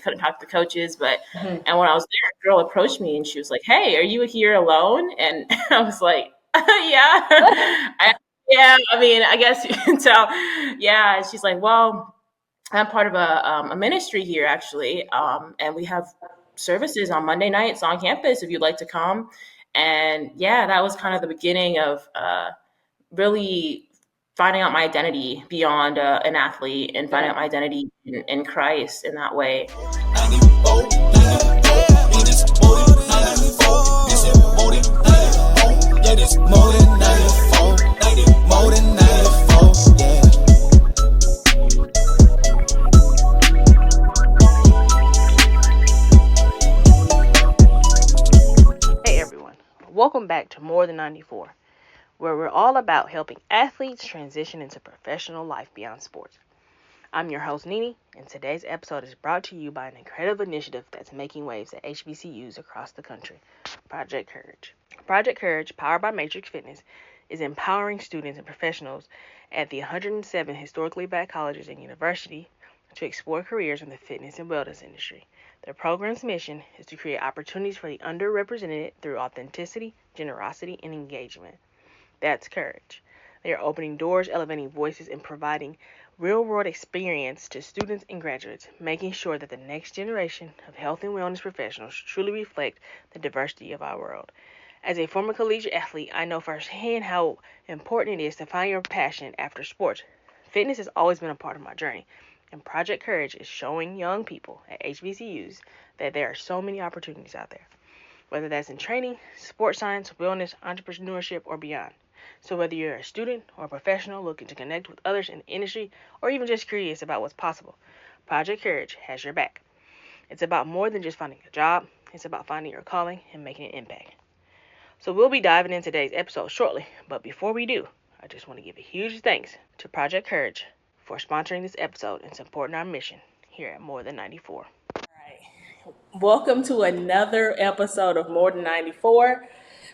couldn't talk to the coaches, but Mhm. and when I was there, a girl approached me and she was like, "Hey, are you here alone?" And I was like, "Yeah, yeah." I mean, I guess you can tell. Yeah, and she's like, "Well, I'm part of a ministry here actually, and we have services on Monday nights on campus if you'd like to come." And yeah, that was kind of the beginning of really finding out my identity beyond an athlete and finding out my identity in Christ in that way. Hey everyone, welcome back to More Than 94, where we're all about helping athletes transition into professional life beyond sports. I'm your host, NeNe, and today's episode is brought to you by an incredible initiative that's making waves at HBCUs across the country, Project Courage. Project Courage, powered by Matrix Fitness, is empowering students and professionals at the 107 historically black colleges and universities to explore careers in the fitness and wellness industry. Their program's mission is to create opportunities for the underrepresented through authenticity, generosity, and engagement. That's courage. They are opening doors, elevating voices, and providing real-world experience to students and graduates, making sure that the next generation of health and wellness professionals truly reflect the diversity of our world. As a former collegiate athlete, I know firsthand how important it is to find your passion after sports. Fitness has always been a part of my journey, and Project Courage is showing young people at HBCUs that there are so many opportunities out there, whether that's in training, sports science, wellness, entrepreneurship, or beyond. So whether you're a student or a professional looking to connect with others in the industry, or even just curious about what's possible, Project Courage has your back. It's about more than just finding a job, it's about finding your calling and making an impact. So we'll be diving into today's episode shortly, but before we do, I just want to give a huge thanks to Project Courage for sponsoring this episode and supporting our mission here at More Than 94. All right. Welcome to another episode of More Than 94,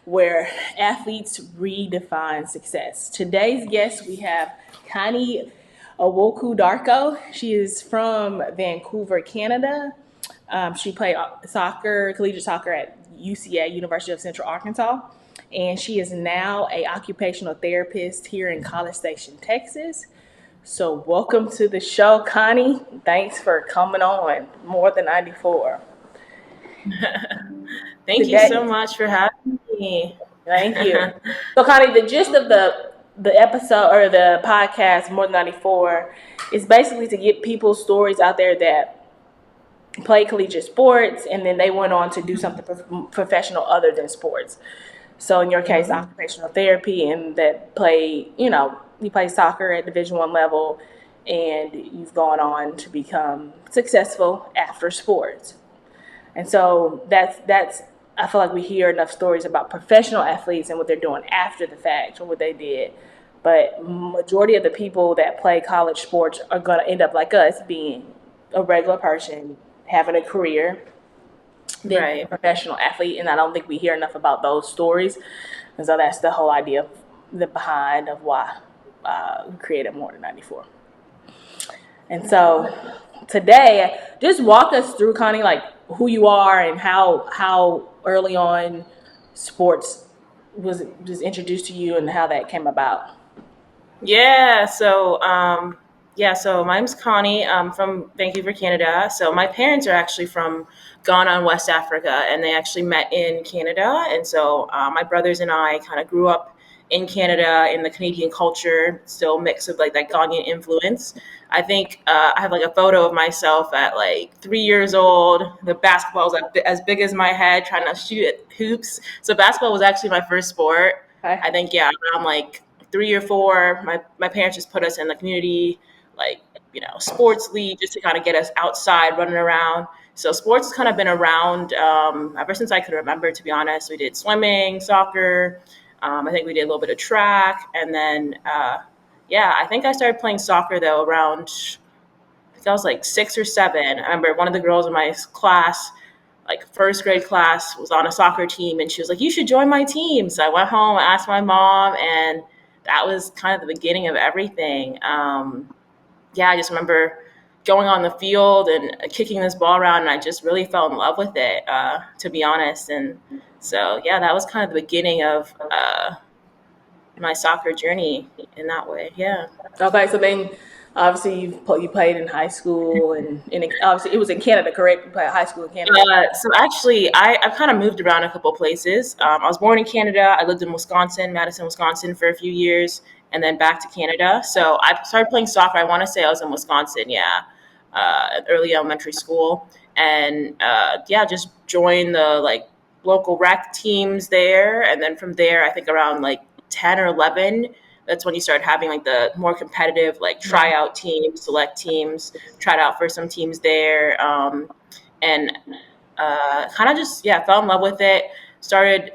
where athletes redefine success. Today's guest, we have Connie Owoku Darko. She is from Vancouver, Canada. She played collegiate soccer at UCA, University of Central Arkansas, and she is now a occupational therapist here in College Station, Texas. So welcome to the show, Connie. Thanks for coming on More Than 94. Thank you so much for having me. Thank you. So, Connie, the gist of the episode or the podcast, More Than 94, is basically to get people's stories out there that play collegiate sports and then they went on to do something professional other than sports. So in your case, occupational therapy, and that you play soccer at Division I level, and you've gone on to become successful after sports. And so that's I feel like we hear enough stories about professional athletes and what they're doing after the fact or what they did. But majority of the people that play college sports are going to end up like us, being a regular person, having a career, than Right. a professional athlete. And I don't think we hear enough about those stories. And so that's the whole idea of behind of why we created More Than 94. And so today, just walk us through, Connie, like who you are and how early on sports was introduced to you and how that came about. Yeah, so my name's Connie. I'm from Vancouver, Canada. So my parents are actually from Ghana and West Africa, and they actually met in Canada. And so my brothers and I kind of grew up in Canada in the Canadian culture, still mix of like that Ghanaian influence. I think I have like a photo of myself at like 3 years old. The basketball was as big as my head, trying to shoot at hoops. So basketball was actually my first sport. Okay. I think, yeah, around like 3 or 4, my parents just put us in the community, like, sports league just to kind of get us outside running around. So sports has kind of been around ever since I could remember, to be honest. We did swimming, soccer. I think we did a little bit of track. And then, I think I started playing soccer, though, around, I think I was like 6 or 7. I remember one of the girls in my class, like first grade class, was on a soccer team. And she was like, "You should join my team." So I went home, I asked my mom, and that was kind of the beginning of everything. I just remember going on the field and kicking this ball around, and I just really fell in love with it, to be honest. And so, yeah, that was kind of the beginning of my soccer journey in that way. Yeah. Okay, so then obviously you played in high school, and obviously it was in Canada, correct? You played high school in Canada. So actually, I've kind of moved around a couple places. I was born in Canada. I lived in Wisconsin, Madison, Wisconsin, for a few years, and then back to Canada. So I started playing soccer. I want to say I was in Wisconsin, yeah, early elementary school, and yeah, just joined the like local rec teams there, and then from there, I think around like 10 or 11. That's when you start having like the more competitive like tryout teams, select teams. Tried out for some teams there. And kind of just fell in love with it. Started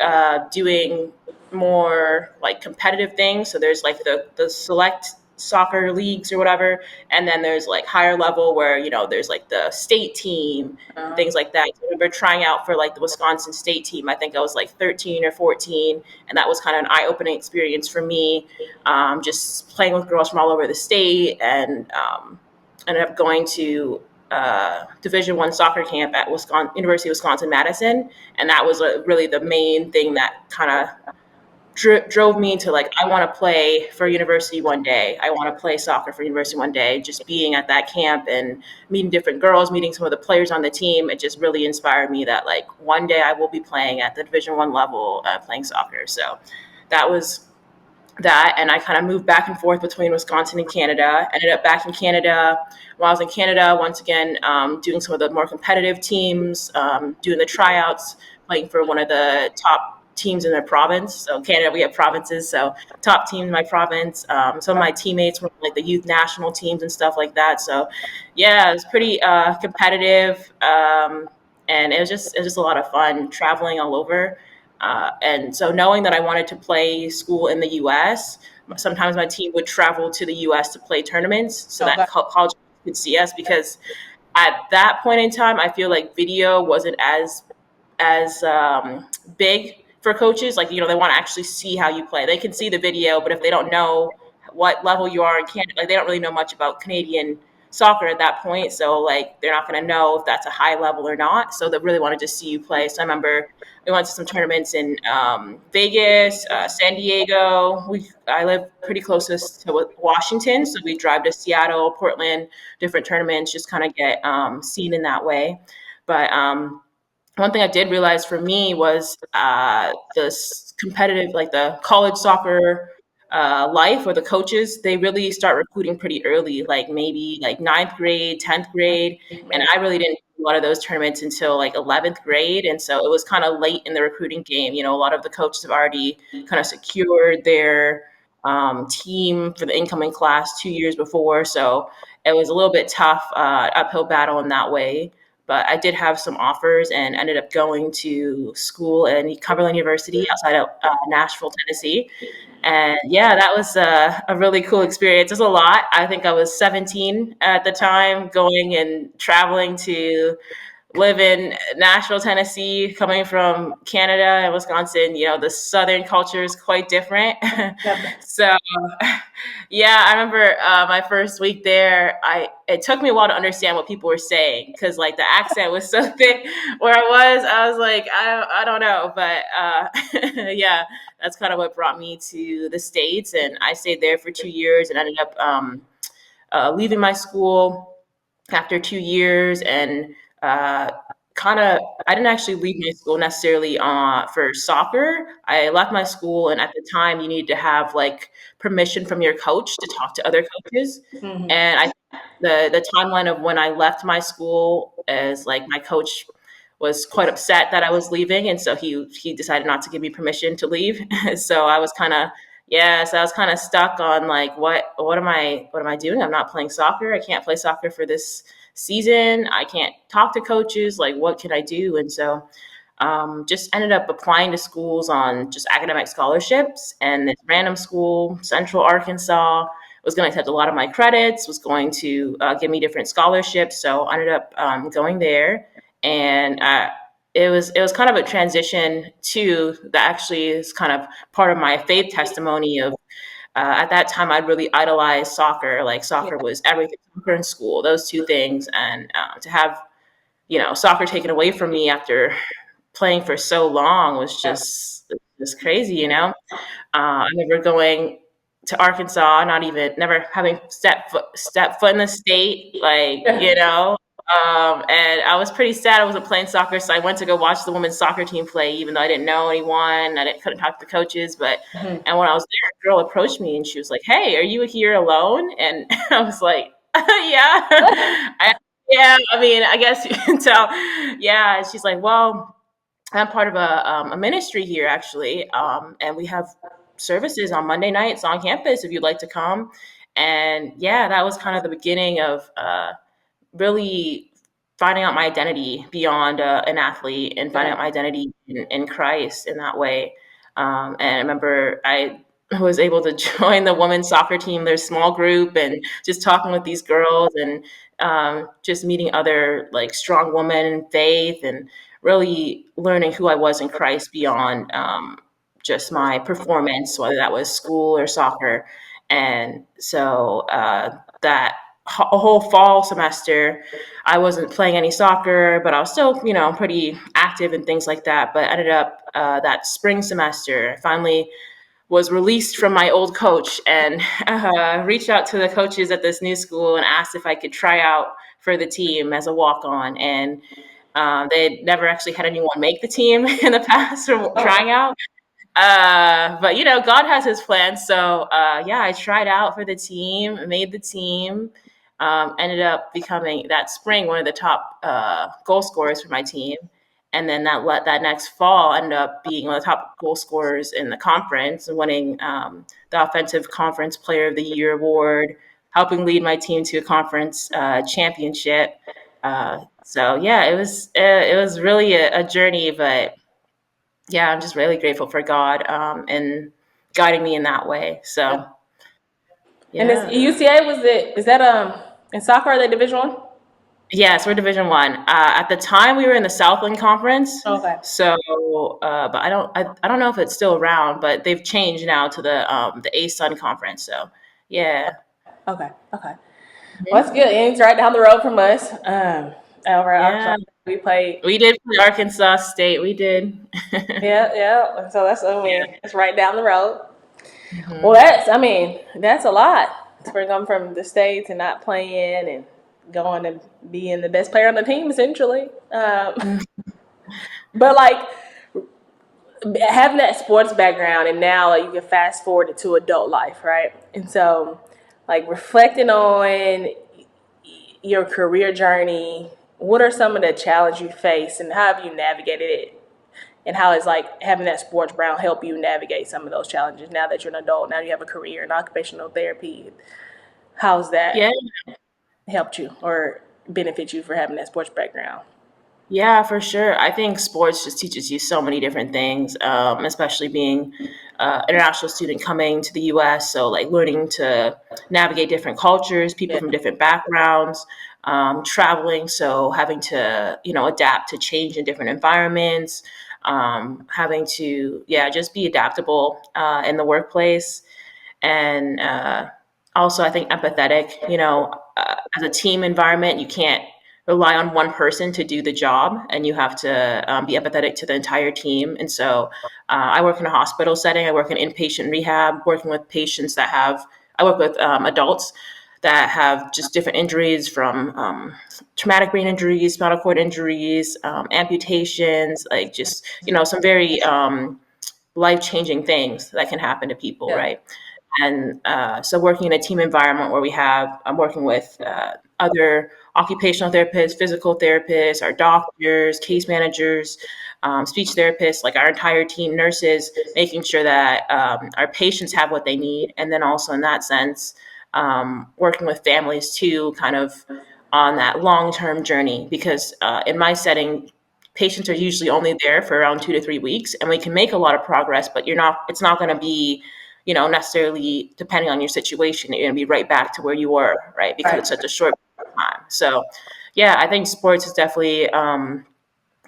doing more like competitive things. So there's like the select soccer leagues or whatever, and then there's like higher level where there's like the state team and things like that. I remember trying out for like the Wisconsin state team. I think I was like 13 or 14, and that was kind of an eye-opening experience for me. Just playing with girls from all over the state, and ended up going to Division I soccer camp at University of Wisconsin-Madison, and that was really the main thing that kind of drove me to like, I want to play for university one day. I want to play soccer for university one day. Just being at that camp and meeting different girls, meeting some of the players on the team, it just really inspired me that like one day I will be playing at the Division I level, playing soccer. So that was that, and I kind of moved back and forth between Wisconsin and Canada. Ended up back in Canada. While I was in Canada, once again, doing some of the more competitive teams, doing the tryouts, playing for one of the top teams in their province. So Canada, we have provinces, so top team in my province. Some of my teammates were like the youth national teams and stuff like that. So yeah, it was pretty competitive, and it was just a lot of fun traveling all over. And so knowing that I wanted to play school in the U.S., sometimes my team would travel to the U.S. to play tournaments so that college could see us, because at that point in time, I feel like video wasn't as big for coaches. Like, they want to actually see how you play. They can see the video, but if they don't know what level you are in Canada, like they don't really know much about Canadian soccer at that point. So like, they're not going to know if that's a high level or not. So they really wanted to see you play. So I remember we went to some tournaments in Vegas, San Diego. I live pretty close to Washington, so we drive to Seattle, Portland, different tournaments, just kind of get seen in that way. But one thing I did realize for me was this competitive, like the college soccer life, or the coaches, they really start recruiting pretty early, like maybe like ninth grade, 10th grade. And I really didn't do a lot of those tournaments until like 11th grade. And so it was kind of late in the recruiting game. A lot of the coaches have already kind of secured their team for the incoming class 2 years before. So it was a little bit tough, uphill battle in that way. But I did have some offers and ended up going to school in Cumberland University outside of Nashville, Tennessee. And yeah, that was a really cool experience. It was a lot. I think I was 17 at the time, going and traveling to live in Nashville, Tennessee, coming from Canada and Wisconsin. The Southern culture is quite different. So yeah, I remember my first week there. It took me a while to understand what people were saying, because like the accent was so thick where I was like, I don't know, but yeah, that's kind of what brought me to the States, and I stayed there for 2 years and ended up leaving my school after 2 years, and I didn't actually leave my school necessarily for soccer. I left my school, and at the time, you need to have like permission from your coach to talk to other coaches. And the timeline of when I left my school is like my coach was quite upset that I was leaving, and so he decided not to give me permission to leave. So I was kind of so I was kind of stuck on like what am I doing? I'm not playing soccer. I can't play soccer for this season. I can't talk to coaches. Like, what can I do? And so just ended up applying to schools on just academic scholarships, and this random school, Central Arkansas, was going to accept a lot of my credits, was going to give me different scholarships. So I ended up going there, and it was kind of a transition too, that actually is kind of part of my faith testimony of at that time, I really idolized soccer. Like soccer was everything. Soccer in school, those two things, and to have soccer taken away from me after playing for so long was just crazy. I remember going to Arkansas, never having step foot in the state, and I was pretty sad I wasn't playing soccer, so I went to go watch the women's soccer team play, even though I didn't know anyone, couldn't talk to the coaches, and when I was there, a girl approached me and she was like, "Hey, are you here alone?" And I was like, "Yeah." Yeah, I mean, I guess you can tell. Yeah, and she's like, "Well, I'm part of a ministry here, actually, and we have services on Monday nights on campus if you'd like to come." And yeah, that was kind of the beginning of really finding out my identity beyond an athlete and finding out my identity in Christ in that way. And I remember I was able to join the women's soccer team, their small group, and just talking with these girls and just meeting other like strong women in faith and really learning who I was in Christ beyond just my performance, whether that was school or soccer. And so that a whole fall semester, I wasn't playing any soccer, but I was still, pretty active and things like that. But ended up that spring semester, I finally was released from my old coach and reached out to the coaches at this new school and asked if I could try out for the team as a walk-on. And they'd never actually had anyone make the team in the past or trying out. But God has his plan. So yeah, I tried out for the team, made the team, ended up becoming that spring one of the top goal scorers for my team. And then that next fall ended up being one of the top goal scorers in the conference and winning the Offensive Conference Player of the Year award, helping lead my team to a conference championship. So yeah, it was really a journey, but yeah, I'm just really grateful for God and guiding me in that way. So And this yeah. UCA is that in soccer, are they Division One? Yes, we're Division One. At the time, we were in the Southland Conference. Okay. So, but I don't know if it's still around, but they've changed now to the A-Sun Conference. So, yeah. Okay. Well, that's good. And it's right down the road from us. Over at Yeah, Arkansas, we played. we did play Arkansas State. We did. Yeah. And so Yeah. it's right down the road. Well, Mhm. that's a lot to come from the States and not playing and going to being the best player on the team, essentially. But like having that sports background, and now like, you can fast forward it to adult life, right? And so, like reflecting on your career journey, what are some of the challenges you face, and how have you navigated it? And how is like having that sports background help you navigate some of those challenges now that you're an adult? Now you have a career in occupational therapy. How's that Yeah. helped you or benefit you for having that sports background? Yeah, for sure. I think sports just teaches you so many different things, especially being international student coming to the U.S. So like learning to navigate different cultures, people Yeah. from different backgrounds, traveling. So having to adapt to change in different environments, having to just be adaptable in the workplace, and also I think empathetic. As a team environment, you can't rely on one person to do the job, and you have to be empathetic to the entire team. And so I work in a hospital setting. I work in inpatient rehab, working with patients I work with adults that have just different injuries from traumatic brain injuries, spinal cord injuries, amputations, like just, some very life-changing things that can happen to people, Yeah. right? And so working in a team environment where I'm working with other occupational therapists, physical therapists, our doctors, case managers, speech therapists, like our entire team, nurses, making sure that our patients have what they need. And then also in that sense, working with families too, kind of on that long-term journey, because in my setting, patients are usually only there for around 2 to 3 weeks, and we can make a lot of progress, but it's not going to be necessarily, depending on your situation, you're going to be right back to where you were, right? Because it's such a short time. So, yeah, I think sports is definitely,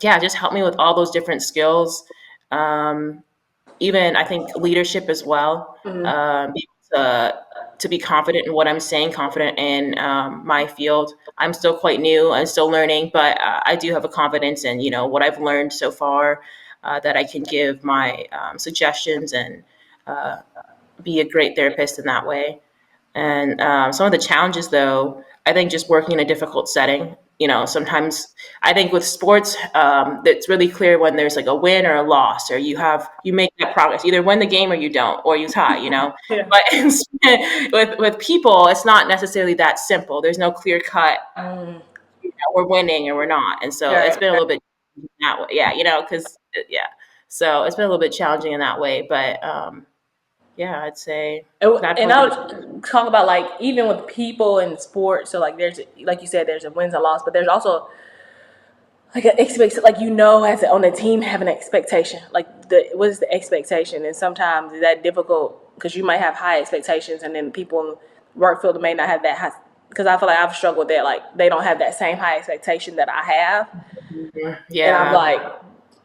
just helped me with all those different skills. Even I think leadership as well. Mm-hmm. Be to be confident in what I'm saying, confident in my field. I'm still quite new and still learning, but I do have a confidence in, what I've learned so far, that I can give my suggestions and be a great therapist in that way. And some of the challenges, though, I think just working in a difficult setting. Sometimes I think with sports, it's really clear when there's like a win or a loss, or you make that progress. Either win the game or you don't, or you tie. Yeah. But with people, it's not necessarily that simple. There's no clear cut. We're winning or we're not, and so it's Right. been a little bit that way. Yeah, because yeah, so it's been a little bit challenging in that way. But yeah, I'd say that And would I be the would talk about like even with people in sports. So like there's like you said, there's a wins and loss, but there's also like an expect like as on the team have an expectation. Like what is the expectation? And sometimes is that difficult because you might have high expectations, and then people in the work field may not have that high. Because I feel like I've struggled with that. Like they don't have that same high expectation that I have, and I'm yeah.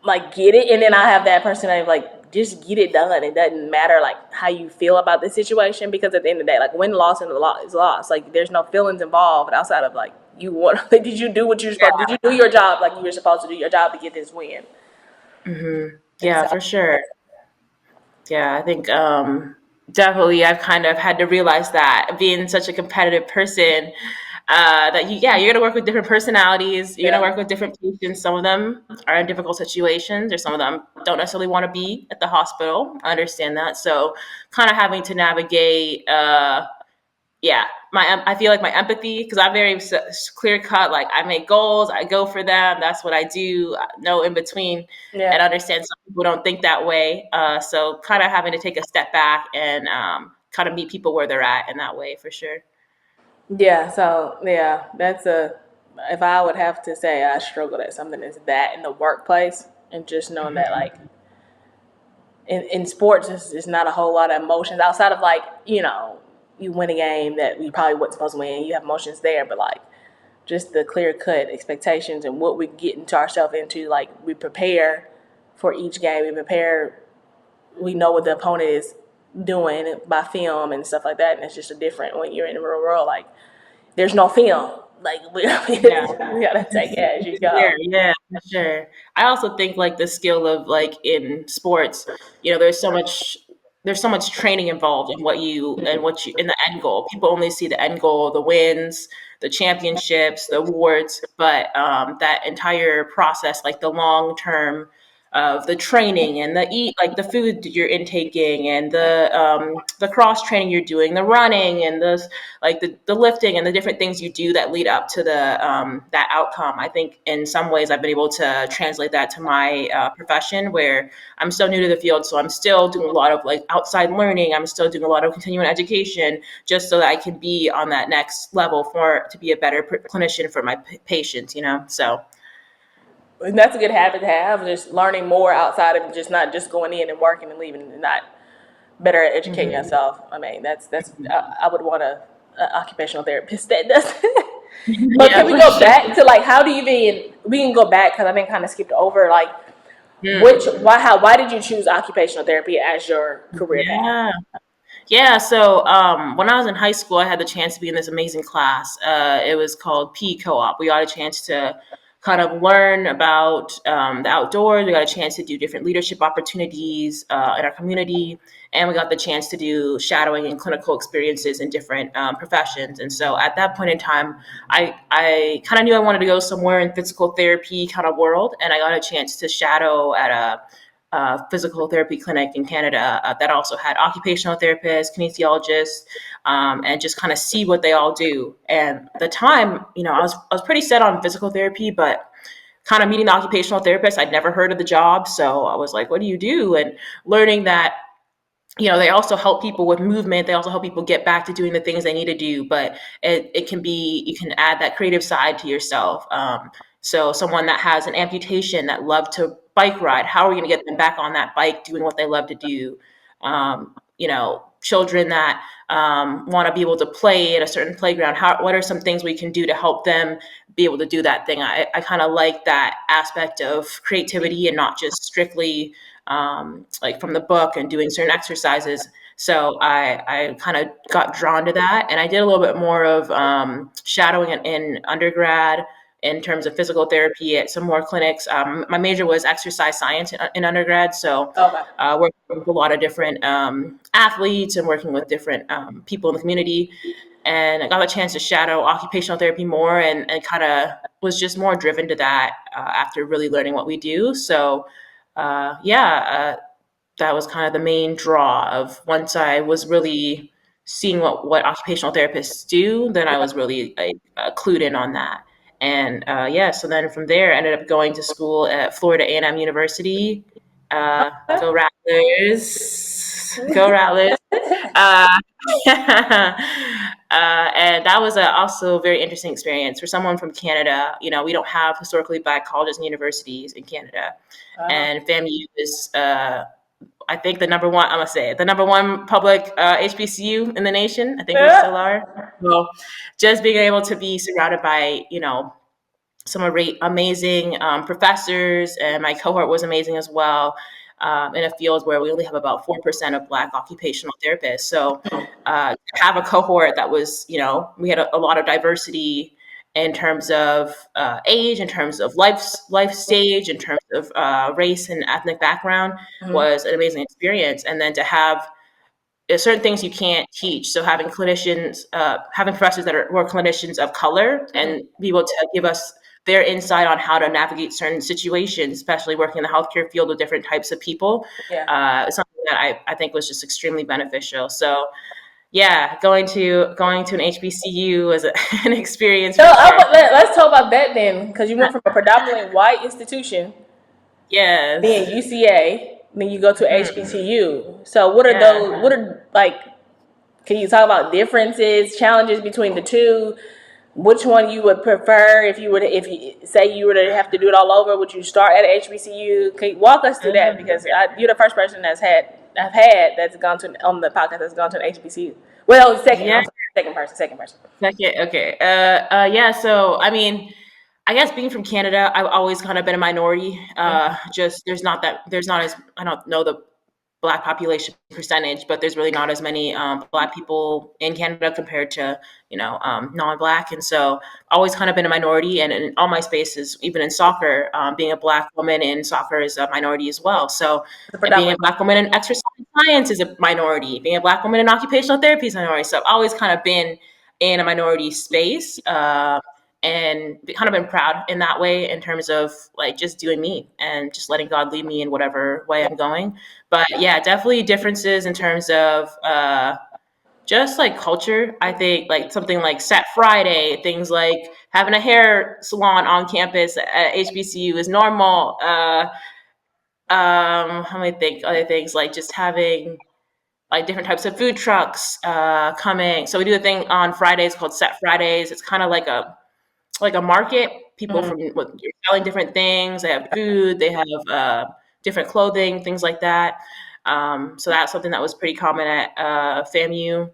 like get it, and then I have that personality of like just get it done. It doesn't matter like how you feel about the situation, because at the end of the day, like win, loss, and the loss is lost. Like there's no feelings involved outside of like you want. Like, did you do what you're supposed? Did you do your job like you were supposed to do your job to get this win? And Yeah, so for sure. Yeah, I think definitely I've kind of had to realize that being such a competitive person, that you're gonna work with different personalities, you're gonna yeah, work with different patients. Some of them are in difficult situations, or some of them don't necessarily want to be at the hospital. I understand that. So kind of having to navigate yeah, I feel like my empathy, because I'm very clear cut. Like I make goals, I go for them. That's what I do. No in between, and yeah, understand some people don't think that way. So kind of having to take a step back and kind of meet people where they're at in that way for sure. yeah. So yeah, that's a. If I would have to say I struggled at something, it's that in the workplace, and just knowing that like in sports, it's not a whole lot of emotions outside of like you win a game that you probably wasn't supposed to win. You have emotions there, but like just the clear cut expectations and what we get into ourselves into. Like we prepare for each game. We prepare. We know what the opponent is doing by film and stuff like that. And it's just a different when you're in the real world. Like there's no film. Like we Yeah. gotta take it as you Sure, go. yeah, for sure. I also think like the skill of like in sports, there's so much training involved in what you in the end goal. People only see the end goal, the wins, the championships, the awards, but that entire process, like the long term of the training and the food that you're intaking, and the cross training you're doing, the running and the lifting and the different things you do that lead up to that outcome. I think in some ways I've been able to translate that to my profession, where I'm still new to the field, so I'm still doing a lot of like outside learning. I'm still doing a lot of continuing education, just so that I can be on that next level to be a better clinician for my patients. So And that's a good habit to have, just learning more outside of just not just going in and working and leaving, and not better at educating mhm. yourself. I mean, that's I would want a occupational therapist that does. But Yeah, can we for go sure. back to like how do you even we can go back because I think kind of skipped over like Mm. why did you choose occupational therapy as your career path? Yeah. Yeah, so when I was in high school, I had the chance to be in this amazing class. It was called PE Co-op. We got a chance to kind of learn about the outdoors. We got a chance to do different leadership opportunities in our community, and we got the chance to do shadowing and clinical experiences in different professions. And so at that point in time, I kind of knew I wanted to go somewhere in physical therapy kind of world, and I got a chance to shadow at a physical therapy clinic in Canada that also had occupational therapists, kinesiologists, and just kind of see what they all do. And at the time, I was pretty set on physical therapy, but kind of meeting the occupational therapist, I'd never heard of the job, so I was like, "What do you do?" And learning that they also help people with movement. They also help people get back to doing the things they need to do. But it can be, you can add that creative side to yourself. So someone that has an amputation that love to bike ride, how are we going to get them back on that bike doing what they love to do? Children that want to be able to play at a certain playground. What are some things we can do to help them be able to do that thing? I kind of like that aspect of creativity and not just strictly like from the book and doing certain exercises. So I kind of got drawn to that, and I did a little bit more of shadowing in undergrad in terms of physical therapy at some more clinics. My major was exercise science in undergrad, so Okay. working with a lot of different athletes and working with different people in the community. And I got a chance to shadow occupational therapy more, and kind of was just more driven to that after really learning what we do. So, that was kind of the main draw of once I was really seeing what occupational therapists do, then I was really clued in on that. And so then from there, I ended up going to school at Florida A&M University. Go Rattlers! Go Rattlers! Uh, and that was also a very interesting experience for someone from Canada. You know, we don't have historically Black colleges and universities in Canada, and FAMU is, I think, the number one. I'm gonna say it, the number one public HBCU in the nation. I think we still are. Well, just being able to be surrounded by some amazing professors, and my cohort was amazing as well. In a field where we only have about 4% of Black occupational therapists. So have a cohort that was, we had a lot of diversity in terms of age, in terms of life stage, in terms of race and ethnic background was an amazing experience. And then to have there's certain things you can't teach. So having having professors were clinicians of color and be able to give us their insight on how to navigate certain situations, especially working in the healthcare field with different types of people, is something that I think was just extremely beneficial. So yeah, going to an HBCU was an experience for sure. Let's talk about that then, because you went from a predominantly white institution, then Yes. UCA, then you go to HBCU. So what are Yeah. those? What are like? Can you talk about differences, challenges between the two? Which one you would prefer if you say you were to have to do it all over? Would you start at a HBCU? Can you walk us through that, because you're the first person that's gone to on the podcast that's gone to an HBCU. Well, second. Yeah. I'm sorry, second person. Second. Okay. Yeah. So, I mean, I guess being from Canada, I've always kind of been a minority. Just there's not as, I don't know the Black population percentage, but there's really not as many Black people in Canada compared to non-Black, and so always kind of been a minority. And in all my spaces, even in soccer, being a Black woman in soccer is a minority as well. So being a Black woman in exercise science is a minority. Being a Black woman in occupational therapy is a minority. So I've always kind of been in a minority space. And kind of been proud in that way in terms of like just doing me and just letting God lead me in whatever way I'm going. But yeah, definitely differences in terms of just like culture. I think like something like Set Friday, things like having a hair salon on campus at HBCU is normal. How many think other things like just having like different types of food trucks coming. So we do a thing on Fridays called Set Fridays. It's kind of like a market. People from you're selling different things. They have food. They have different clothing, things like that. So that's something that was pretty common at FAMU,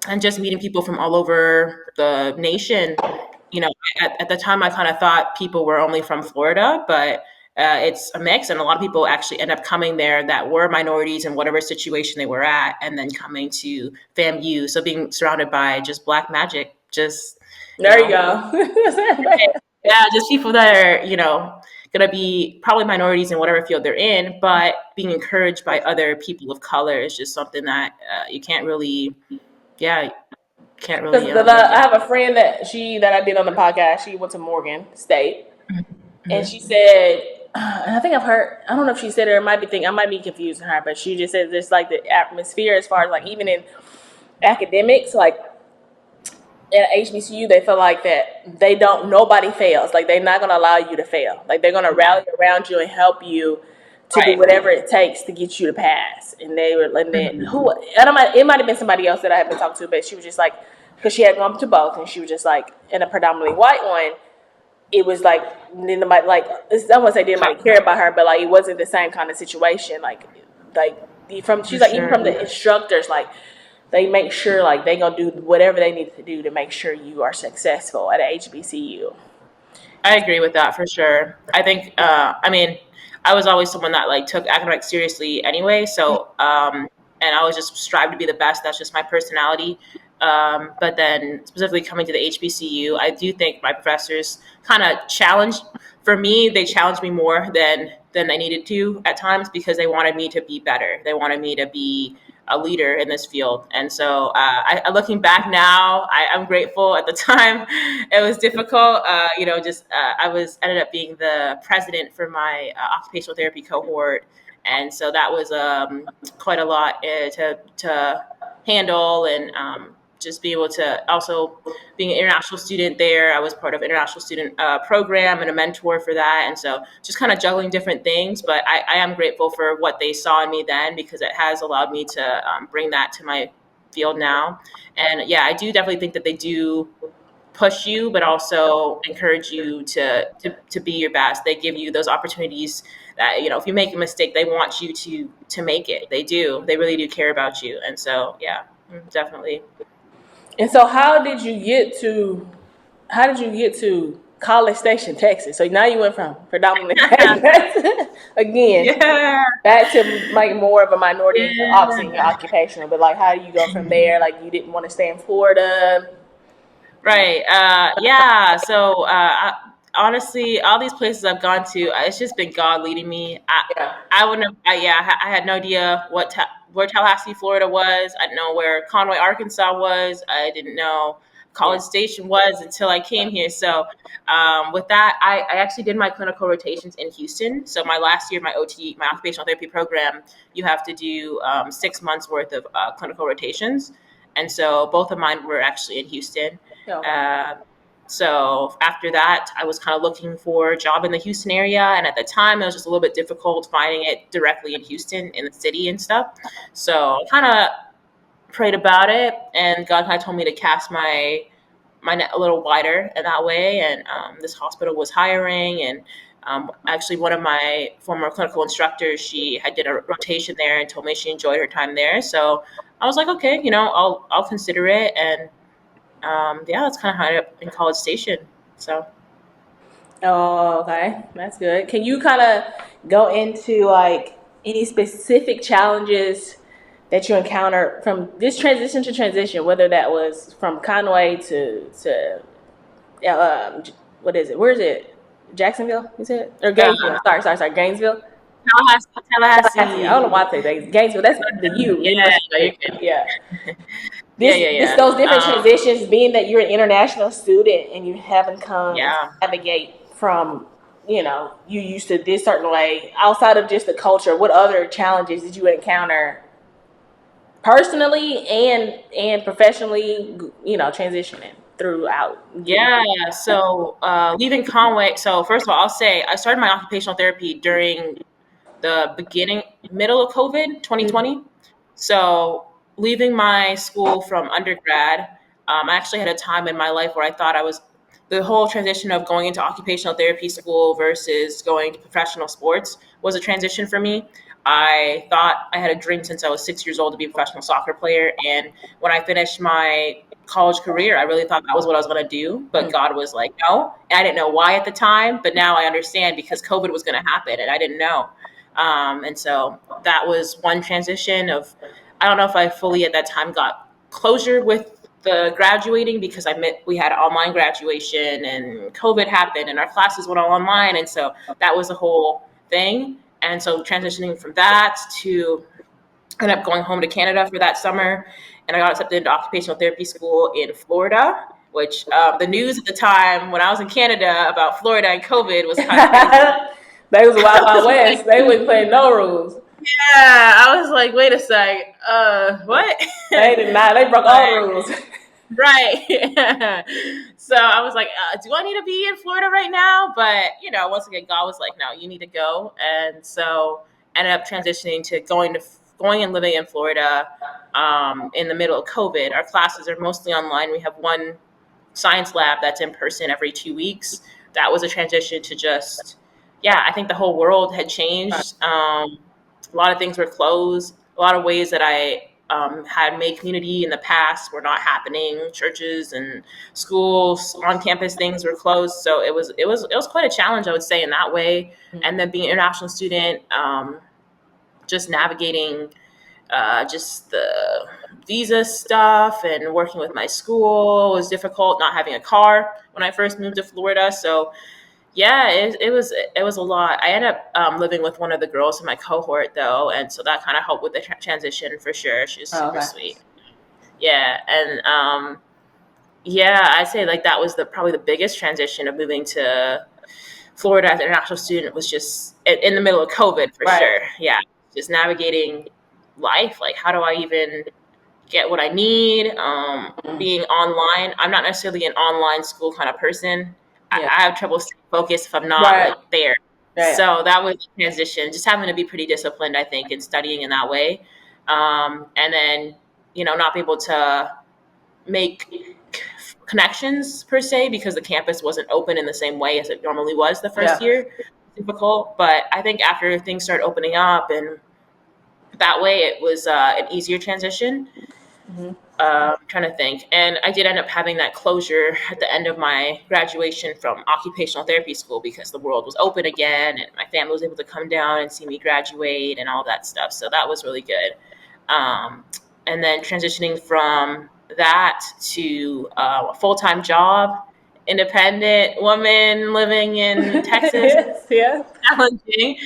and just meeting people from all over the nation. At the time, I kind of thought people were only from Florida, but it's a mix, and a lot of people actually end up coming there that were minorities in whatever situation they were at, and then coming to FAMU. So being surrounded by just Black magic, just There you go. yeah, just people that are, going to be probably minorities in whatever field they're in, but being encouraged by other people of color is just something that you can't really, can't really. Because I have a friend that I did on the podcast. She went to Morgan State, and she said, and I think I've heard. I don't know if she said it, or I might be confusing her, but she just said there's like the atmosphere as far as like even in academics, like at HBCU, they feel like that nobody fails. Like they're not going to allow you to fail. Like they're going to rally around you and help you to do whatever it takes to get you to pass. And it might have been somebody else that I had been talking to, but she was just like, because she had gone to both, and she was just like, in a predominantly white one, it was like, nobody, like, I don't want to say didn't nobody care about her, but like it wasn't the same kind of situation. She's like, even from the instructors, like, they make sure like they gonna do whatever they need to do to make sure you are successful at a HBCU. I agree with that for sure. I think, I was always someone that like took academics seriously anyway. So and I always just strive to be the best. That's just my personality. But then specifically coming to the HBCU, I do think my professors kind of challenged. For me, they challenged me more than they needed to at times because they wanted me to be better. They wanted me to be a leader in this field. And so, looking back now, I'm grateful. At the time, it was difficult. I ended up being the president for my occupational therapy cohort, and so that was quite a lot to handle, and just be able to also being an international student there. I was part of international student program and a mentor for that, and so just kind of juggling different things. But I am grateful for what they saw in me then, because it has allowed me to bring that to my field now. And yeah, I do definitely think that they do push you, but also encourage you to be your best. They give you those opportunities that, if you make a mistake, they want you to make it. They do. They really do care about you. And so, yeah, definitely. And so, how did you get to College Station, Texas? So now you went from predominantly again Yeah. back to like more of a minority, obviously in your Yeah. occupational. But like, how do you go from there? Like, you didn't want to stay in Florida. Right. Yeah. So, honestly, all these places I've gone to, it's just been God leading me. Yeah. I wouldn't have, I had no idea where Tallahassee, Florida was. I didn't know where Conway, Arkansas was. I didn't know College Station was until I came here. So, with that, I actually did my clinical rotations in Houston. So my last year, my my occupational therapy program, you have to do 6 months worth of clinical rotations. And so both of mine were actually in Houston. Yeah. So after that, I was kind of looking for a job in the Houston area. And at the time, it was just a little bit difficult finding it directly in Houston, in the city and stuff. So I kind of prayed about it, and God kind of told me to cast my net a little wider in that way. And this hospital was hiring, and actually one of my former clinical instructors, she had did a rotation there and told me she enjoyed her time there. So I was like, okay, I'll consider it. And yeah, that's kind of how I ended up in College Station. So Oh, okay. That's good. Can you kind of go into like any specific challenges that you encountered from this transition to transition, whether that was from Conway to what is it? Where is it? Jacksonville, you said? Or Gainesville. Sorry, Gainesville. Tallahassee. I don't know Tallahassee. why I say Gainesville. That's the Yeah, University no, of you're Gainesville. good. Yeah. Yeah, This yeah, those yeah. different transitions, being that you're an international student and you haven't come and Yeah. navigate from, you used to this certain way, outside of just the culture, what other challenges did you encounter personally and professionally, transitioning throughout getting Yeah. through? So leaving Conway. So first of all, I'll say I started my occupational therapy during the middle of COVID, Mhm. 2020. So leaving my school from undergrad, I actually had a time in my life where I thought the whole transition of going into occupational therapy school versus going to professional sports was a transition for me. I thought I had a dream since I was 6 years old to be a professional soccer player. And when I finished my college career, I really thought that was what I was going to do. But God was like, no. And I didn't know why at the time, but now I understand because COVID was going to happen and I didn't know. And so that was one transition of, I don't know if I fully at that time got closure with the graduating because we had online graduation and COVID happened and our classes went all online. And so that was a whole thing. And so transitioning from that to ended up going home to Canada for that summer. And I got accepted into occupational therapy school in Florida, which the news at the time when I was in Canada about Florida and COVID was kind of crazy. They was Wild I Wild was West. They like, wasn't playing no rules. yeah, I was like, wait a sec, what? They did not. They broke all the Like, rules. right. So I was like, do I need to be in Florida right now? But, once again, God was like, no, you need to go. And so ended up transitioning to going and living in Florida in the middle of COVID. Our classes are mostly online. We have one science lab that's in person every 2 weeks. That was a transition to just, yeah, I think the whole world had changed. A lot of things were closed. A lot of ways that I had made community in the past were not happening. Churches and schools, on campus things were closed. So it was quite a challenge, I would say, in that way. And then being an international student, just navigating just the visa stuff and working with my school was difficult. Not having a car when I first moved to Florida, so yeah, it was a lot. I ended up living with one of the girls in my cohort though, and so that kind of helped with the transition for sure. She was super sweet. Yeah, and yeah, I'd say like that was probably the biggest transition of moving to Florida as an international student was just in the middle of COVID for sure. Yeah, just navigating life. Like, how do I even get what I need? Being online, I'm not necessarily an online school kind of person. I have trouble staying focused if I'm not like there. So that was a transition. Just having to be pretty disciplined, I think, in studying in that way, and then not be able to make connections per se because the campus wasn't open in the same way as it normally was the first year. Difficult, but I think after things started opening up and that way it was an easier transition. I'm trying to think, and I did end up having that closure at the end of my graduation from occupational therapy school because the world was open again and my family was able to come down and see me graduate and all that stuff, so that was really good. And then transitioning from that to a full-time job, independent woman living in Texas. Challenging.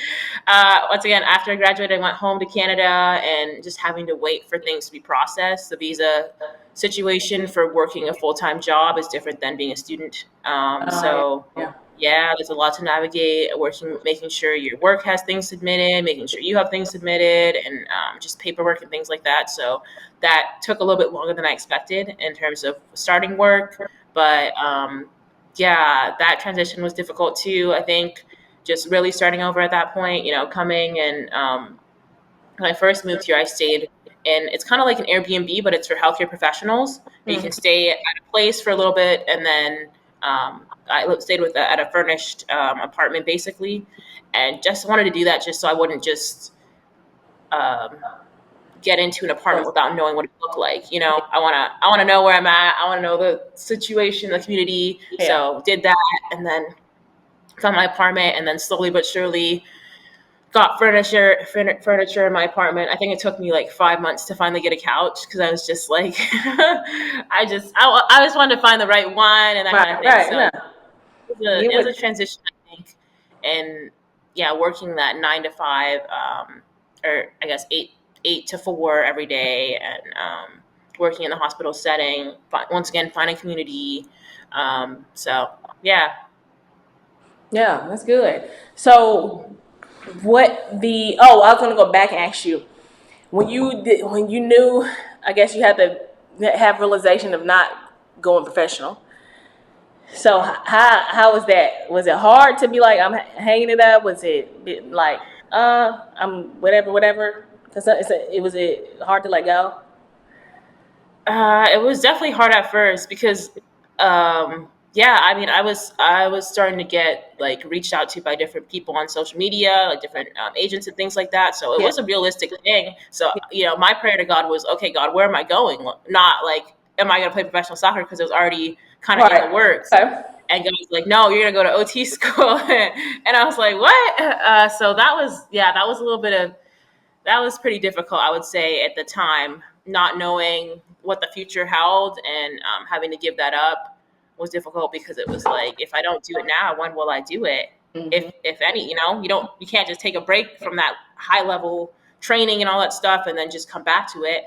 Once again, after I graduated, I went home to Canada and just having to wait for things to be processed. The visa situation for working a full-time job is different than being a student. Yeah, there's a lot to navigate, making sure your work has things submitted, making sure you have things submitted, and just paperwork and things like that. So that took a little bit longer than I expected in terms of starting work. But yeah, that transition was difficult too. I think just really starting over at that point, coming and when I first moved here, I stayed and it's kind of like an Airbnb, but it's for healthcare professionals. You can stay at a place for a little bit, and then I stayed at a furnished apartment, basically, and just wanted to do that just so I wouldn't just get into an apartment without knowing what it looked like. I want to know where I'm at. I want to know the situation, the community. So did that, and then found my apartment, and then slowly but surely got furniture in my apartment. I think it took me like 5 months to finally get a couch because I was just like, I just wanted to find the right one and that kind of thing. So it was a transition, I think, and yeah, working that 9 to 5, or I guess 8 to 4 every day, and working in the hospital setting. Once again, finding community. So yeah. Yeah, that's good. So I was going to go back and ask you, when you knew, I guess you had to have realization of not going professional. So how was that? Was it hard to be like, I'm hanging it up? Was it like, I'm whatever? Because it was hard to let go? It was definitely hard at first because, yeah, I mean, I was starting to get like reached out to by different people on social media, like different agents and things like that. So it was a realistic thing. So my prayer to God was, okay, God, where am I going? Not like, am I going to play professional soccer? Because it was already kind of in the works. Okay. And God was like, no, you're going to go to OT school. And I was like, what? So that was a little bit of, that was pretty difficult, I would say, at the time, not knowing what the future held, and having to give that up was difficult because it was like, if I don't do it now, when will I do it? If any, you can't just take a break from that high level training and all that stuff and then just come back to it.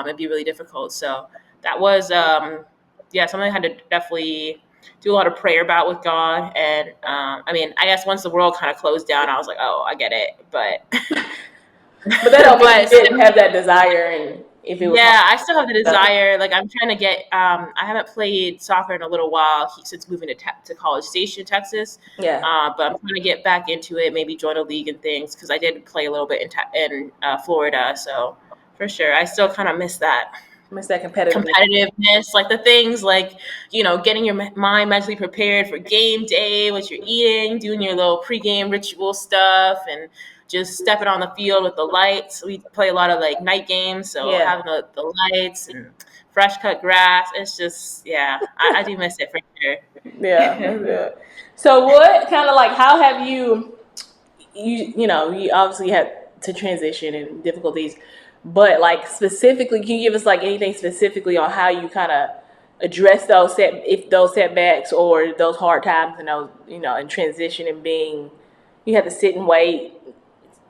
It'd be really difficult. So that was, something I had to definitely do a lot of prayer about with God. And I mean, I guess once the world kind of closed down, I was like, oh, I get it. But that don't mean you didn't have that desire, and if it was I still have the desire. Like, I'm trying to get. I haven't played soccer in a little while since moving to College Station, Texas. But I'm trying to get back into it. Maybe join a league and things because I did play a little bit in Florida. So for sure, I still kind of miss that. Miss that competitiveness, like the things like getting your mind mentally prepared for game day, what you're eating, doing your little pregame ritual stuff, and just stepping on the field with the lights. We play a lot of like night games, so having the lights and fresh cut grass, it's just I do miss it for sure. Yeah. So what kind of like, how have you obviously had to transition and difficulties, But like specifically, can you give us like anything specifically on how you kind of address those setbacks or those hard times and those, in transition and being, you had to sit and wait,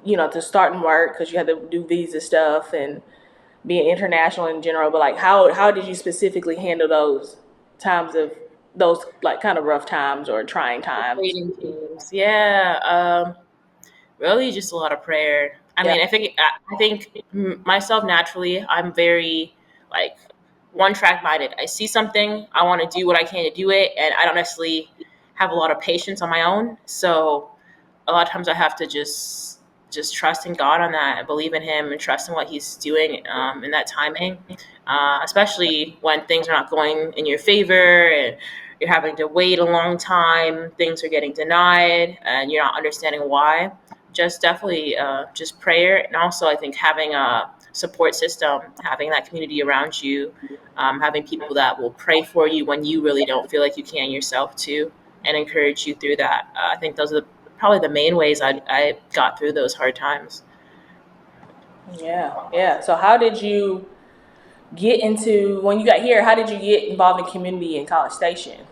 to start and work because you had to do visa stuff and being international in general. But like, how did you specifically handle those times of those like kind of rough times or trying times? Waiting games. Yeah. Really just a lot of prayer. I Yeah. mean, I think myself naturally, I'm very like one track minded. I see something, I want to do what I can to do it, and I don't necessarily have a lot of patience on my own. So a lot of times I have to just trust in God on that and believe in Him and trust in what He's doing in that timing, especially when things are not going in your favor and you're having to wait a long time, things are getting denied, and you're not understanding why. Just definitely just prayer, and also I think having a support system, having that community around you, having people that will pray for you when you really don't feel like you can yourself too, and encourage you through that. I think those are probably the main ways I got through those hard times. Yeah. So how did you get into when you got here? How did you get involved in community in College Station?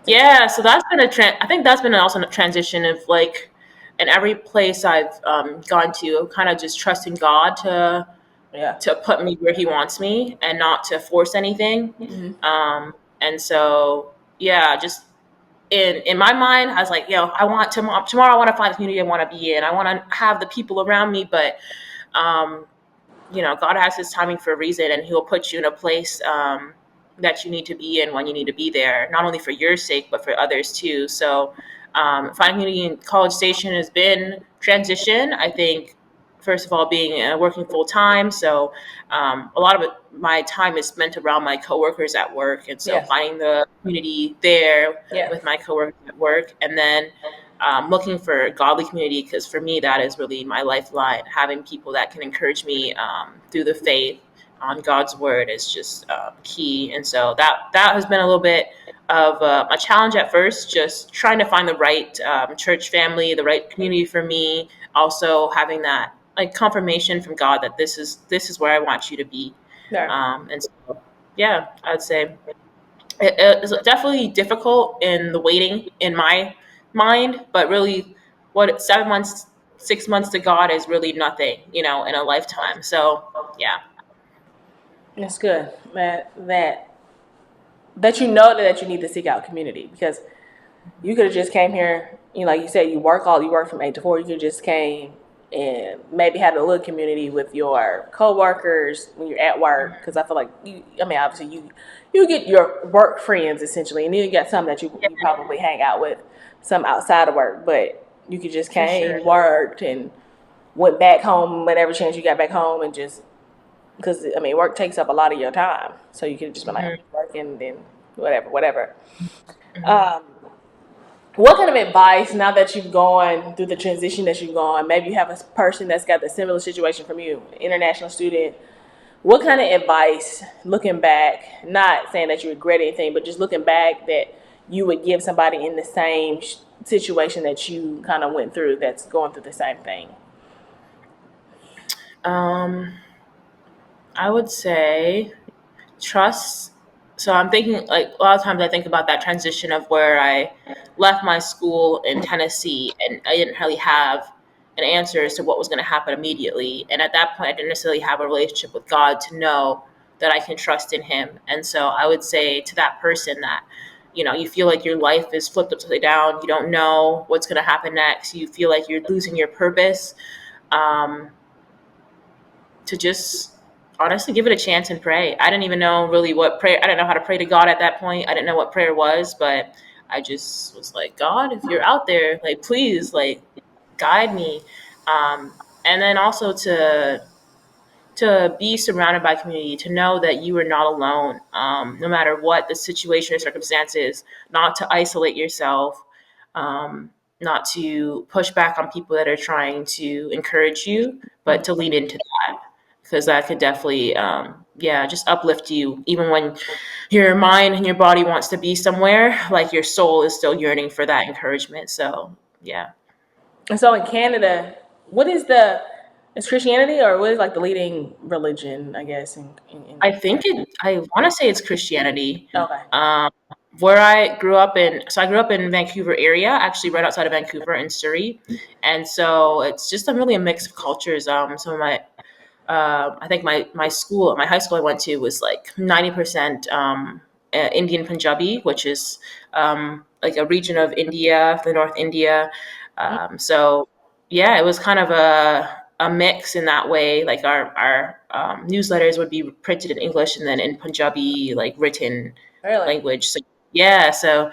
Yeah, so that's been I think that's been also a transition of like, in every place I've gone to, kind of just trusting God Yeah. to put me where He wants me and not to force anything. Mm-hmm. And so yeah, just in my mind, I was like, I want tomorrow. I want to find the community I want to be in. I want to have the people around me, but um, God has His timing for a reason, and He'll put you in a place that you need to be in when you need to be there, not only for your sake, but for others too. So, finding community in College Station has been transition. I think, first of all, being working full time. So, a lot of my time is spent around my coworkers at work. And so, Yes. finding the community there Yeah. with my coworkers at work. And then looking for a godly community, because for me that is really my lifeline. Having people that can encourage me through the faith on God's word is just key. And so that has been a little bit of a challenge at first, just trying to find the right church family, the right community for me. Also having that like confirmation from God that this is where I want you to be. Yeah. And so yeah, I'd say it is definitely difficult in the waiting in my mind, but really, what 7 months, 6 months to God is really nothing, in a lifetime. So, yeah. That's good, man. That you know that you need to seek out community because you could have just came here. Like you said, you work from 8 to 4. You could just came and maybe had a little community with your coworkers when you're at work. Because I feel like obviously you get your work friends essentially, and then you got some that you probably hang out with, some outside of work. But you could just For sure. came, worked, and went back home whenever chance you got back home, and just because work takes up a lot of your time, so you could just be like, I'm working, then whatever. Um, what kind of advice, now that you've gone through the transition that you've gone, maybe you have a person that's got the similar situation from you, international student, what kind of advice, looking back, not saying that you regret anything, but just looking back, that you would give somebody in the same situation that you kind of went through, that's going through the same thing? I would say trust. So I'm thinking, like, a lot of times I think about that transition of where I left my school in Tennessee and I didn't really have an answer as to what was going to happen immediately. And at that point, I didn't necessarily have a relationship with God to know that I can trust in Him. And so I would say to that person that, you feel like your life is flipped upside down. You don't know what's going to happen next. You feel like you're losing your purpose. Um, to just honestly give it a chance and pray. I didn't even know really what prayer. I didn't know how to pray to God at that point. I didn't know what prayer was, but I just was like, God, if you're out there, like, please, like, guide me. And then also to be surrounded by community, to know that you are not alone, no matter what the situation or circumstances, not to isolate yourself, um, not to push back on people that are trying to encourage you, but to lean into that, because that could definitely, just uplift you, even when your mind and your body wants to be somewhere, like your soul is still yearning for that encouragement. So, yeah. And so in Canada, what is the Is Christianity, or what is like the leading religion, I guess, in I think I want to say it's Christianity. Okay. Um, where I grew up in, so I grew up in Vancouver area, actually right outside of Vancouver in Surrey, and so it's just really a mix of cultures. Some of my I think my high school I went to was like 90% Indian Punjabi, which is like a region of India, the North India. So yeah, it was kind of a mix in that way. Like our newsletters would be printed in English and then in Punjabi, like written Really? language. So yeah, so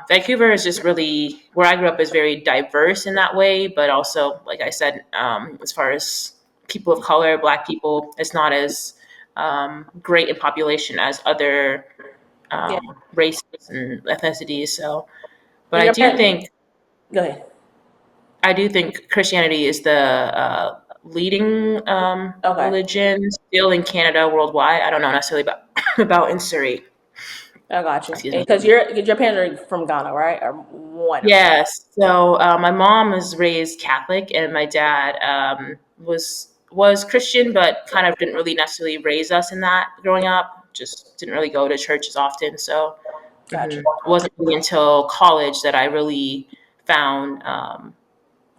Vancouver is just really where I grew up is very diverse in that way, but also, like I said, as far as people of color, Black people, it's not as great in population as other Yeah. races and ethnicities. So, but And I your do parents? think Go ahead. Christianity is the leading Okay. religion still in Canada worldwide. I don't know necessarily about about in Surrey. I got you. Excuse me. Because your parents are from Ghana, right? Or one of them. Yes. So my mom was raised Catholic, and my dad was Christian, but kind of didn't really necessarily raise us in that growing up. Just didn't really go to church as often. So Got you. it wasn't really until college that I really found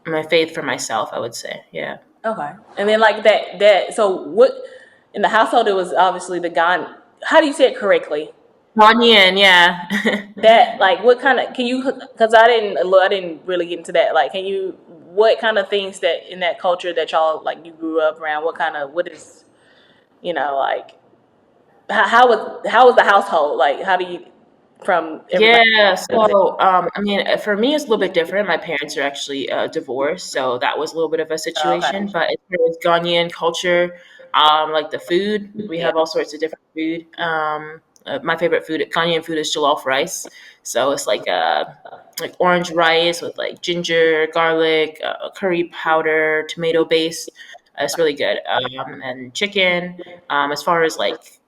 my faith for myself. I would say, yeah. Okay. And then like that. So what in the household? It was obviously the Ghana. How do you say it correctly? Ghanaian, yeah. That like what kind of can you? Because I didn't really get into that. Like, can you? What kind of things that in that culture that y'all like you grew up around? What is like how was the household like? How do you from everybody? Yeah, so I mean, for me, it's a little bit different. My parents are actually divorced, so that was a little bit of a Okay. situation. But as far as Ghanaian culture, like the food, we Yeah. have all sorts of different food. My favorite food, Ghanaian food, is jollof rice. So it's like orange rice with like ginger, garlic, curry powder, tomato base. It's really good. And chicken. As far as like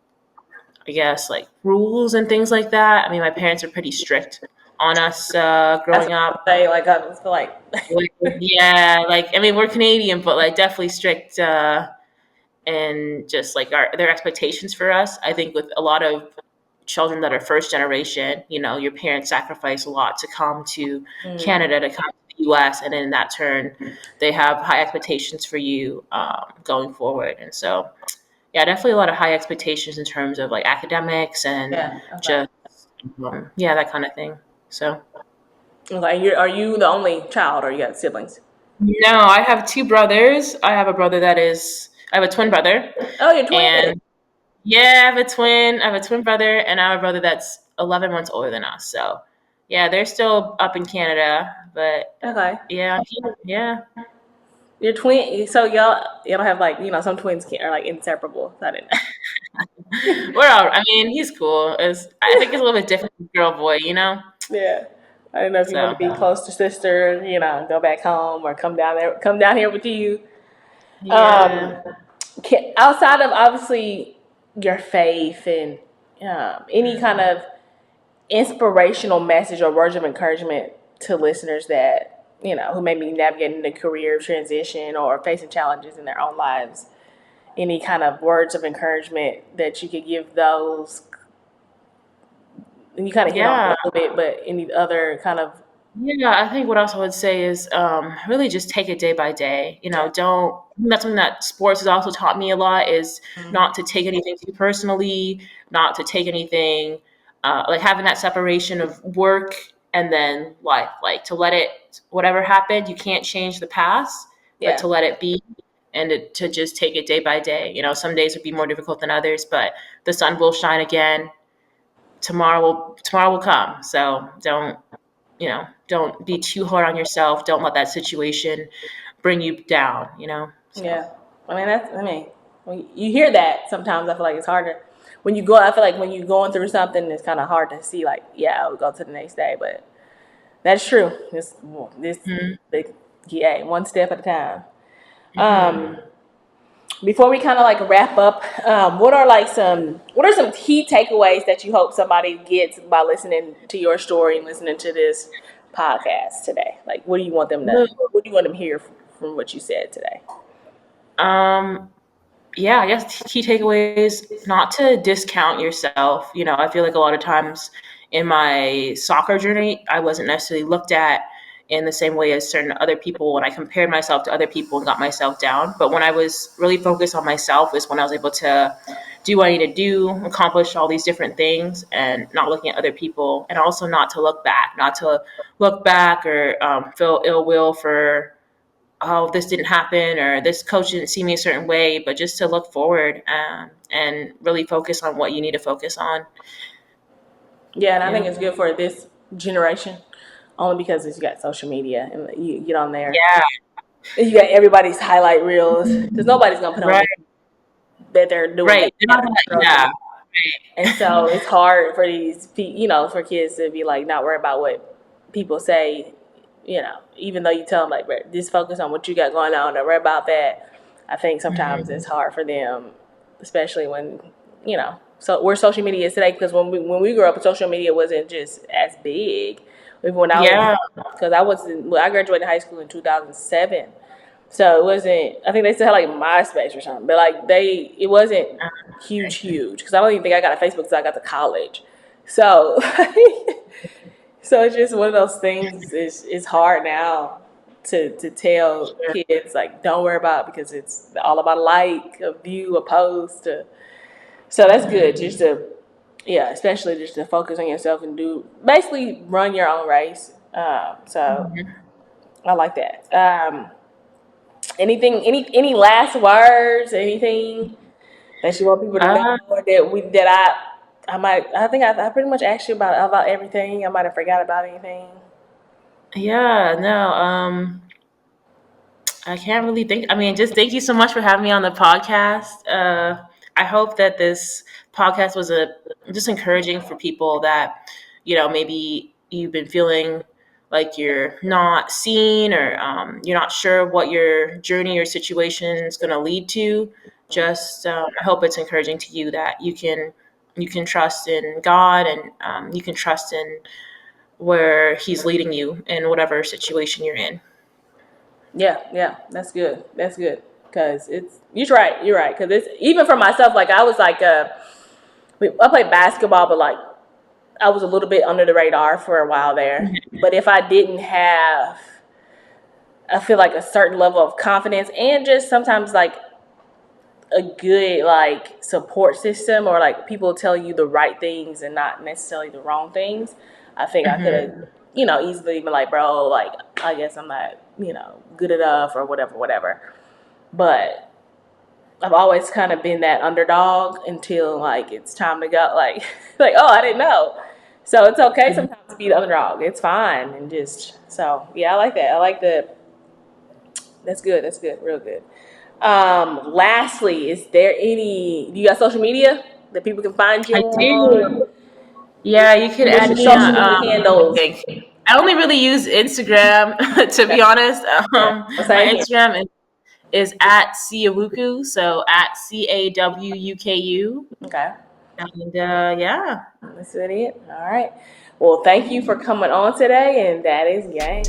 I guess like rules and things like that. I mean, my parents are pretty strict on us That's growing what up. I say. Like I just feel like Like, yeah, like I mean, we're Canadian, but like definitely strict and just like their expectations for us. I think with a lot of children that are first generation, your parents sacrifice a lot to come to mm, Canada, to come to the U.S., and in that turn, they have high expectations for you going forward. And so yeah, definitely a lot of high expectations in terms of like academics and yeah. Okay. just yeah, that kind of thing. So Okay. Are you the only child, or you got siblings? no, I have two brothers. I have a twin brother, Oh, you're twins. and yeah, I have a twin brother, and I have a brother that's 11 months older than us. So yeah, they're still up in Canada, but Okay. yeah, I'm here. Yeah. You're twin. So y'all don't have like some twins are like inseparable. I didn't We're all. I mean, he's cool. I think it's a little bit different from girl boy. Yeah. I don't know if you want So to be close to sister, go back home or come down here with you. yeah. Um, outside of obviously your faith and any kind of inspirational message or words of encouragement to listeners that who may be navigating the career transition or facing challenges in their own lives, any kind of words of encouragement that you could give those, and you kind of hit on it Yeah. a little bit, but any other kind of Yeah, I think what else I would say is really just take it day by day. yeah. Don't. That's something that sports has also taught me a lot is Mhm. not to take anything too personally, not to take anything like having that separation of work and then life. Like to let it, whatever happened, you can't change the past, but Yeah. to let it be and to just take it day by day. Some days would be more difficult than others, but the sun will shine again. Tomorrow will come. So don't be too hard on yourself. Don't let that situation bring you down. So Yeah, I mean, when you hear that sometimes I feel like it's harder when you go. I feel like when you're going through something, it's kind of hard to see. Like, yeah, I'll go to the next day, but that's true. This, mhm, yeah, one step at a time. mhm. Before we kind of like wrap up, what are some key takeaways that you hope somebody gets by listening to your story and listening to this podcast today? Like, what do you want them to hear from what you said today? Yeah, I guess key takeaways, not to discount yourself. I feel like a lot of times in my soccer journey, I wasn't necessarily looked at in the same way as certain other people when I compared myself to other people and got myself down. But when I was really focused on myself is when I was able to do what I need to do, accomplish all these different things, and not looking at other people, and also not to look back or feel ill will for, oh, this didn't happen or this coach didn't see me a certain way, but just to look forward and really focus on what you need to focus on. Yeah, and I think Yeah. it's good for this generation only because you got social media and you get on there. Yeah. You got everybody's highlight reels because nobody's gonna put on Right. that they're doing Right. that kind of struggle. Yeah. And so it's hard for for kids to be like not worry about what people say, even though you tell them like, "Bro, just focus on what you got going on, don't worry about that." I think sometimes it's hard for them, especially when, so where social media is today. Because when we grew up, social media wasn't just as big. Even when Yeah. because I graduated high school in 2007. So it wasn't. I think they still had like MySpace or something, but like it wasn't huge. Because I don't even think I got a Facebook until I got to college. So, so it's just one of those things. It's hard now to tell kids like don't worry about it because it's all about a like, a view, a post. So that's good. Especially just to focus on yourself and basically run your own race. So I like that. Any last words? Anything that you want people to know, Uh, or I think I pretty much asked you about everything. I might have forgot about anything. yeah. No. I can't really think. I mean, just thank you so much for having me on the podcast. I hope that this podcast was just encouraging for people that, maybe you've been feeling like you're not seen or you're not sure what your journey or situation is going to lead to. Just I hope it's encouraging to you that you can trust in God and you can trust in where He's leading you in whatever situation you're in. Yeah, that's good. That's good because you're right. You're right because it's even for myself. Like I was like I played basketball, but like I was a little bit under the radar for a while there. But if I didn't have, I feel like a certain level of confidence and just sometimes like a good like support system or like people tell you the right things and not necessarily the wrong things, I think I could have, easily been like, bro, like I guess I'm not, good enough or whatever. But I've always kind of been that underdog until like it's time to go, like like oh I didn't know. So it's okay sometimes to be the underdog. It's fine and just so yeah, I like that. I like the That's good. That's good. Real good. Lastly, do you got social media that people can find you I on? do. Yeah, you could What's add your me on. social media Let me handles? think. I only really use Instagram, to Okay. be honest. Yeah. My Same here. Instagram is at Cawuku, so at Cawuku. Okay. And yeah. That's it. All right. Well, thank you for coming on today, and that is game.